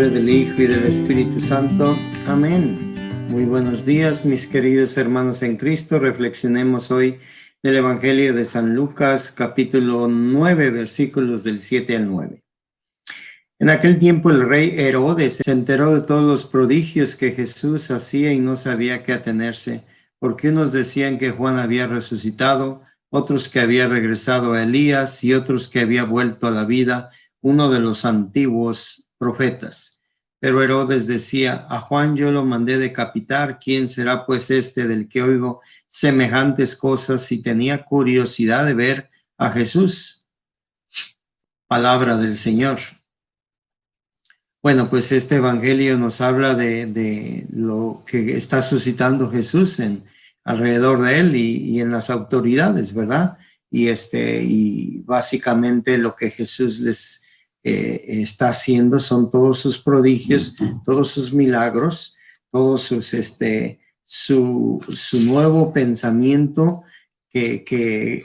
Padre, del Hijo y del Espíritu Santo. Amén. Muy buenos días, mis queridos hermanos en Cristo. Reflexionemos hoy del Evangelio de San Lucas, capítulo 9, versículos del 7 al 9. En aquel tiempo el rey Herodes se enteró de todos los prodigios que Jesús hacía y no sabía qué atenerse, porque unos decían que Juan había resucitado, otros que había regresado a Elías y otros que había vuelto a la vida uno de los antiguos profetas. Pero Herodes decía: a Juan yo lo mandé decapitar, ¿quién será pues este del que oigo semejantes cosas? Y tenía curiosidad de ver a Jesús. Palabra del Señor. Bueno, pues este evangelio nos habla de lo que está suscitando Jesús alrededor de él y en las autoridades, ¿verdad? Y básicamente lo que Jesús les está haciendo son todos sus prodigios, todos sus milagros, todos su nuevo pensamiento que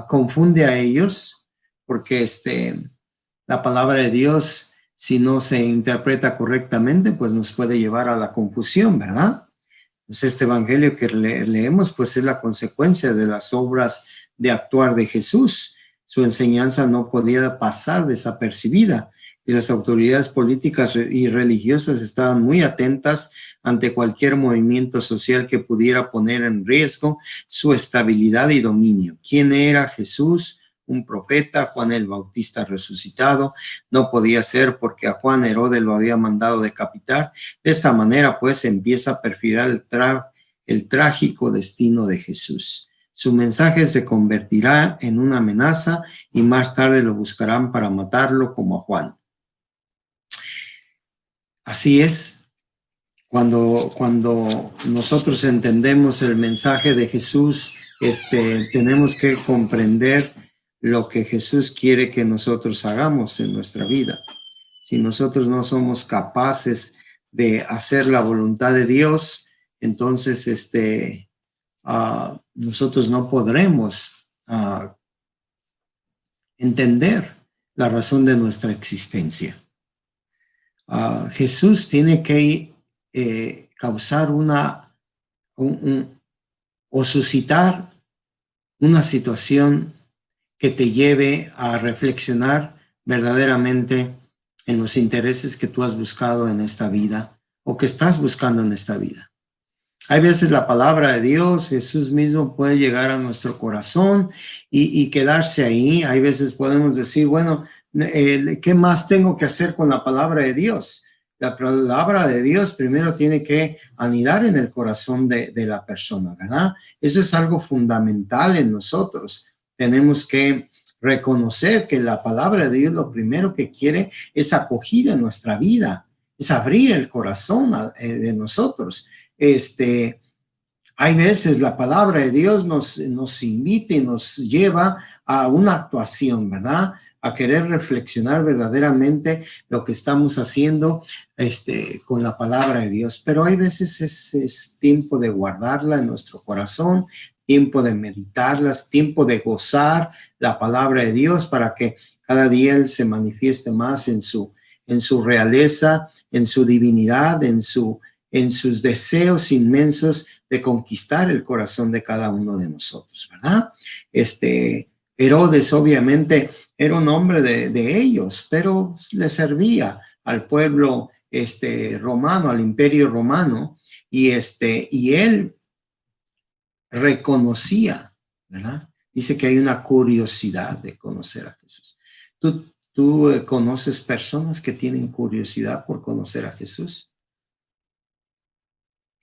confunde a ellos, porque la palabra de Dios, si no se interpreta correctamente, pues nos puede llevar a la confusión, ¿verdad? Pues este evangelio que leemos, pues es la consecuencia de las obras de actuar de Jesús. Su enseñanza no podía pasar desapercibida y las autoridades políticas y religiosas estaban muy atentas ante cualquier movimiento social que pudiera poner en riesgo su estabilidad y dominio. ¿Quién era Jesús? Un profeta, Juan el Bautista resucitado. No podía ser porque a Juan Herodes lo había mandado decapitar. De esta manera, pues, empieza a perfilar el trágico destino de Jesús. Su mensaje se convertirá en una amenaza y más tarde lo buscarán para matarlo como a Juan. Así es, cuando nosotros entendemos el mensaje de Jesús, tenemos que comprender lo que Jesús quiere que nosotros hagamos en nuestra vida. Si nosotros no somos capaces de hacer la voluntad de Dios, entonces nosotros no podremos entender la razón de nuestra existencia. Jesús tiene que causar o suscitar una situación que te lleve a reflexionar verdaderamente en los intereses que tú has buscado en esta vida o que estás buscando en esta vida. Hay veces la palabra de Dios, Jesús mismo, puede llegar a nuestro corazón y quedarse ahí. Hay veces podemos decir, bueno, ¿qué más tengo que hacer con la palabra de Dios? La palabra de Dios primero tiene que anidar en el corazón de la persona, ¿verdad? Eso es algo fundamental en nosotros. Tenemos que reconocer que la palabra de Dios lo primero que quiere es acogida en nuestra vida, es abrir el corazón de nosotros. Hay veces la palabra de Dios nos invita y nos lleva a una actuación, ¿verdad? A querer reflexionar verdaderamente lo que estamos haciendo con la palabra de Dios. Pero hay veces es tiempo de guardarla en nuestro corazón, tiempo de meditarla, tiempo de gozar la palabra de Dios para que cada día Él se manifieste más en su realeza, en su divinidad, en sus deseos inmensos de conquistar el corazón de cada uno de nosotros, ¿verdad? Herodes obviamente era un hombre de ellos, pero le servía al pueblo romano, al imperio romano, y él reconocía, ¿verdad? Dice que hay una curiosidad de conocer a Jesús. ¿Tú conoces personas que tienen curiosidad por conocer a Jesús?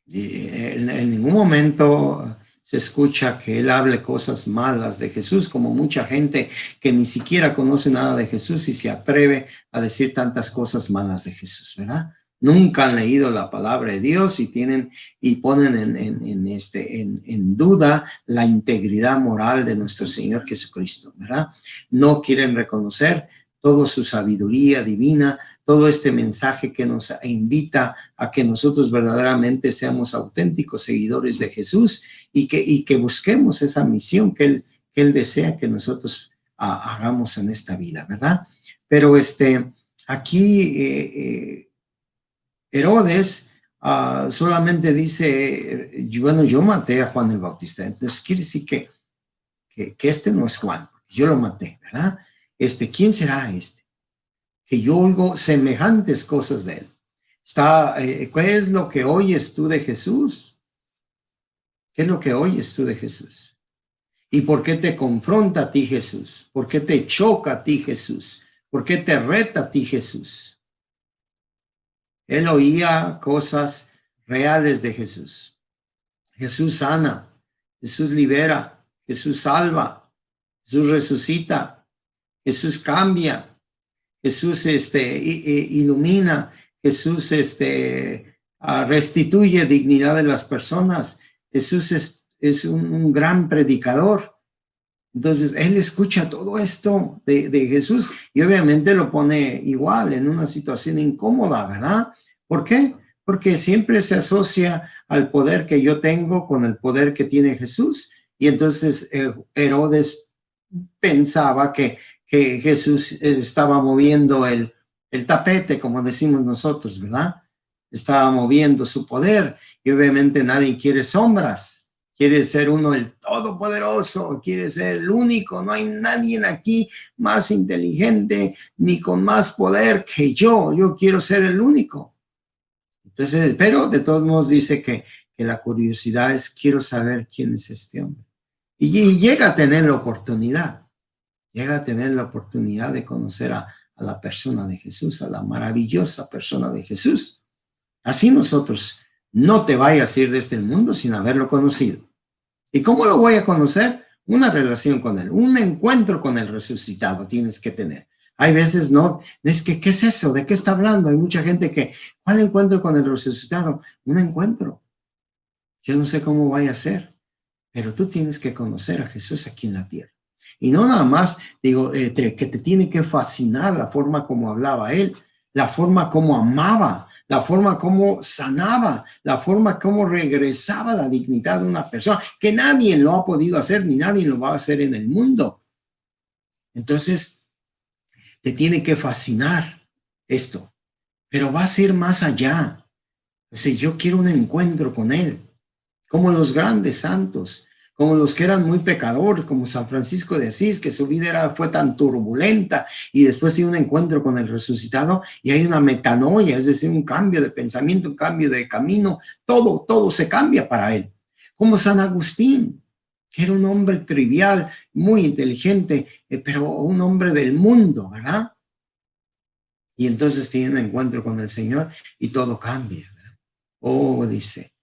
Y en ningún momento se escucha que él hable cosas malas de Jesús, como mucha gente que ni siquiera conoce nada de Jesús y se atreve a decir tantas cosas malas de Jesús, ¿verdad? Nunca han leído la palabra de Dios y ponen en duda la integridad moral de nuestro Señor Jesucristo, ¿verdad? No quieren reconocer toda su sabiduría divina, todo este mensaje que nos invita a que nosotros verdaderamente seamos auténticos seguidores de Jesús y que busquemos esa misión que Él desea que nosotros hagamos en esta vida, ¿verdad? Pero aquí Herodes solamente dice, bueno, yo maté a Juan el Bautista. Entonces quiere decir que este no es Juan, yo lo maté, ¿verdad? ¿Quién será este? Que yo oigo semejantes cosas de él. ¿Qué es lo que oyes tú de Jesús? ¿Qué es lo que oyes tú de Jesús? ¿Y por qué te confronta a ti Jesús? ¿Por qué te choca a ti Jesús? ¿Por qué te reta a ti Jesús? Él oía cosas reales de Jesús. Jesús sana, Jesús libera, Jesús salva, Jesús resucita, Jesús cambia, Jesús ilumina, Jesús restituye dignidad de las personas. Jesús es un gran predicador. Entonces, él escucha todo esto de Jesús y obviamente lo pone igual en una situación incómoda, ¿verdad? ¿Por qué? Porque siempre se asocia al poder que yo tengo con el poder que tiene Jesús. Y entonces Herodes pensaba que Jesús estaba moviendo el tapete, como decimos nosotros, ¿verdad? Estaba moviendo su poder y obviamente nadie quiere sombras. Quiere ser uno el todopoderoso, quiere ser el único. No hay nadie aquí más inteligente ni con más poder que yo. Yo quiero ser el único. Entonces, pero de todos modos dice que la curiosidad es, quiero saber quién es este hombre. Y llega a tener la oportunidad. Llega a tener la oportunidad de conocer a la persona de Jesús, a la maravillosa persona de Jesús. Así nosotros no te vayas a ir de este mundo sin haberlo conocido. ¿Y cómo lo voy a conocer? Una relación con él, un encuentro con el resucitado tienes que tener. Hay veces no, es que, ¿qué es eso? ¿De qué está hablando? Hay mucha gente que, ¿cuál encuentro con el resucitado? Un encuentro. Yo no sé cómo vaya a ser, pero tú tienes que conocer a Jesús aquí en la tierra. Y no nada más, digo, que te tiene que fascinar la forma como hablaba él, la forma como amaba, la forma como sanaba, la forma como regresaba la dignidad de una persona, que nadie lo ha podido hacer ni nadie lo va a hacer en el mundo. Entonces, te tiene que fascinar esto, pero va a ser más allá. O sea, yo quiero un encuentro con él, como los grandes santos, como los que eran muy pecadores, como San Francisco de Asís, que su vida fue tan turbulenta y después tiene un encuentro con el resucitado y hay una metanoia, es decir, un cambio de pensamiento, un cambio de camino, todo se cambia para él. Como San Agustín, que era un hombre trivial, muy inteligente, pero un hombre del mundo, ¿verdad? Y entonces tiene un encuentro con el Señor y todo cambia, ¿verdad? Oh, dice,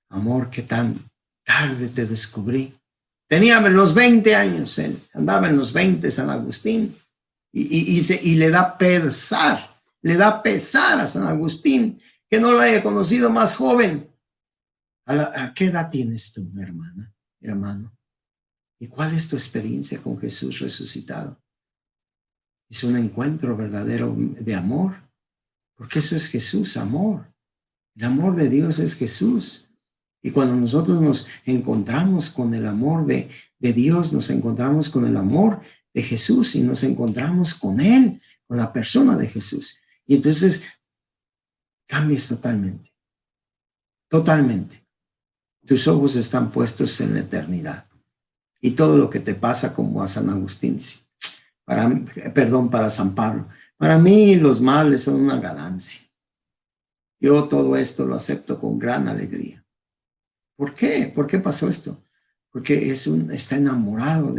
amor, qué tan tarde te descubrí. Tenía los 20 años, él andaba en los 20, San Agustín, y le da pesar a San Agustín que no lo haya conocido más joven. ¿A qué edad tienes tú, hermano? ¿Y cuál es tu experiencia con Jesús resucitado? Es un encuentro verdadero de amor, porque eso es Jesús, amor. El amor de Dios es Jesús. Y cuando nosotros nos encontramos con el amor de Dios, nos encontramos con el amor de Jesús y nos encontramos con Él, con la persona de Jesús. Y entonces cambias totalmente, totalmente. Tus ojos están puestos en la eternidad. Y todo lo que te pasa, como a San Agustín, para San Pablo, para mí los males son una ganancia. Yo todo esto lo acepto con gran alegría. ¿Por qué? ¿Por qué pasó esto? Porque está enamorado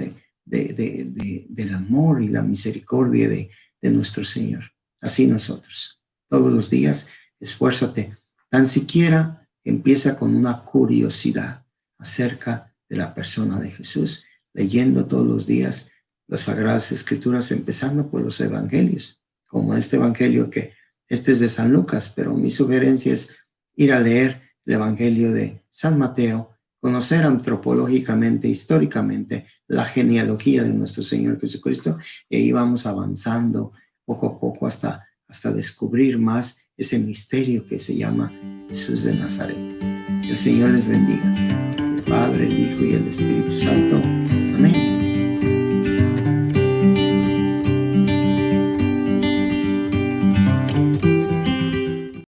del amor y la misericordia de nuestro Señor. Así nosotros. Todos los días, esfuérzate. Tan siquiera empieza con una curiosidad acerca de la persona de Jesús, leyendo todos los días las Sagradas Escrituras, empezando por los Evangelios, como este Evangelio este es de San Lucas, pero mi sugerencia es ir a leer el Evangelio de San Mateo, conocer antropológicamente, históricamente, la genealogía de nuestro Señor Jesucristo, y ahí vamos avanzando poco a poco hasta descubrir más ese misterio que se llama Jesús de Nazaret. Que el Señor les bendiga. El Padre, el Hijo y el Espíritu Santo.